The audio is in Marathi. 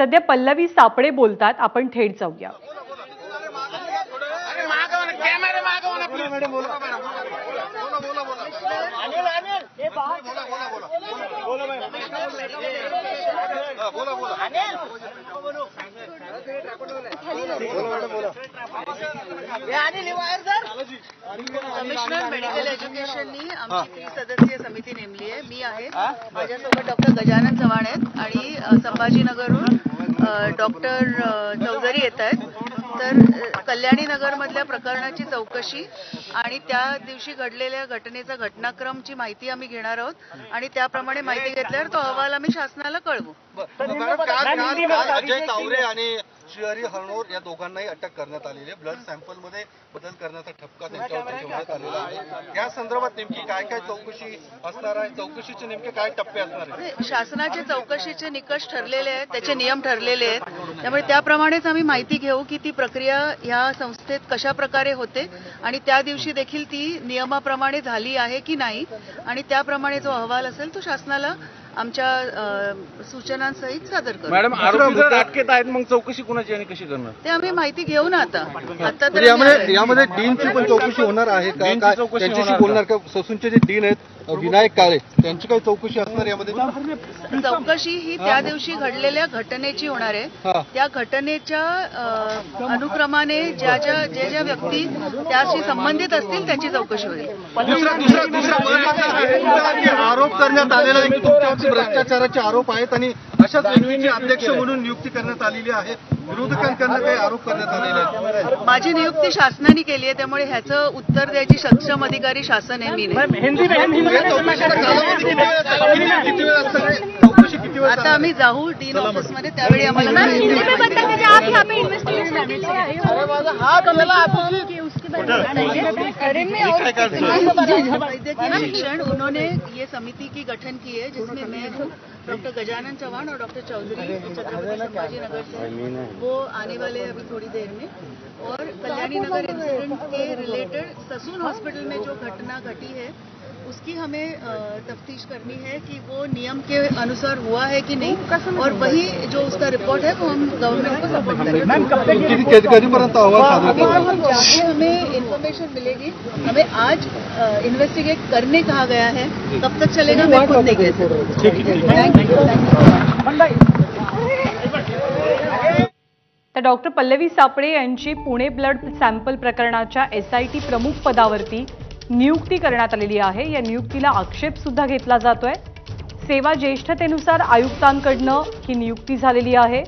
सध्या पल्लवी सापळे बोलतात, आपण थेट जाऊया. कमिशनर मेडिकल एज्युकेशननी आमची 30 सदस्यीय समिती नेमली आहे. मी आहे, माझ्यासोबत डॉक्टर गजानन चव्हाण आहेत आणि संभाजीनगरहून डॉक्टर चौधरी येत आहेत. तर कल्याणी नगर मधल्या प्रकरणाची चौकशी आणि त्या दिवशी घडलेल्या घटनेचा घटनाक्रमची माहिती आम्ही घेणार आहोत आणि त्याप्रमाणे माहिती घेतल्यावर तो अहवाल आम्ही शासनाला कळवू. अजय तावरे आणि श्रीहरी हरणोर या दोघांनाही अटक करण्यात आलेली आहे. ब्लड सॅम्पल मध्ये बदल करण्याचा ठपका त्यांच्यावर ठेवण्यात आलेला आहे. या संदर्भात नेमकी काय काय चौकशी असणार आहे, चौकशीचे नेमके काय टप्पे असणार आहेत? शासनाचे चौकशीचे निकष ठरलेले आहेत, त्याचे नियम ठरलेले आहेत. त्यामुळे त्याप्रमाणेच आम्ही माहिती घेऊ की ती प्रक्रिया या संस्थेत कशा प्रकारे होते आणि त्या दिवशी देखील ती नियमाप्रमाणे झाली आहे की नाही आणि त्याप्रमाणे जो अहवाल असेल तो शासनाला आमच्या सूचनांसहित सादर करू. मॅडम, आरोपी जर अटकेत आहेत, मग चौकशी कुणाची आणि कशी करणार? ते आम्ही माहिती घेऊ ना. आता तर यामध्ये डीनची पण चौकशी होणार आहे का? त्यांच्याशी बोलणार का? ससूनचे जे डीन आहेत विनायक काळे, त्यांची काही चौकशी असणार यामध्ये? चौकशी ही त्या दिवशी घडलेल्या घटनेची होणार आहे. त्या घटनेच्या अनुक्रमाने ज्या ज्या व्यक्ती त्याशी संबंधित असतील त्याची चौकशी होईल. आरोप करण्यात आलेला तुमच्यावरती भ्रष्टाचाराचे आरोप आहेत आणि अशाच व्यक्तीची अध्यक्ष म्हणून नियुक्ती करण्यात आलेली आहे. विरोधकांकडून काही आरोप करण्यात आलेले आहेत. माझी नियुक्ती शासनाने केली आहे, त्यामुळे ह्याचं उत्तर द्यायची सक्षम अधिकारी शासन आहे, मी नाही. आता आम्ही जाऊ डीन ऑफिसमध्ये, त्यावेळी आम्हाला शिक्षण उन्होंने ये समिति की गठन की है जिसमें मैं हूँ, डॉक्टर गजानन चौहान और डॉक्टर चौधरी छत्रपति संभाजी नगर से, वो आने वाले अभी थोड़ी देर में. और कल्याणी नगर इंसिडेंट के रिलेटेड ससून हॉस्पिटल में जो घटना घटी है उसकी हमें तफ्तीश करनी है कि वो नियम के अनुसार हुआ है कि नहीं, और वही जो उसका रिपोर्ट है वो हम गवर्नमेंट को सपोर्ट करेंगे. कधीपर्यंत चाहे हमें इन्फॉर्मेशन मिलेगी. हमें आज इन्वेस्टिगेट करने कहा गया है, कब तक चलेगा मैं खुद नहीं कह सकती. तर डॉक्टर पल्लवी सापळे यांची पुणे ब्लड सॅम्पल प्रकरणाच्या SIT प्रमुख पदावरती नियुक्ती करण्यात आलेली आहे. या नियुक्तीला आक्षेप सुद्धा घेतला जातोय. सेवा ज्येष्ठतेनुसार आयुक्तांकडनं ही नियुक्ती झालेली आहे.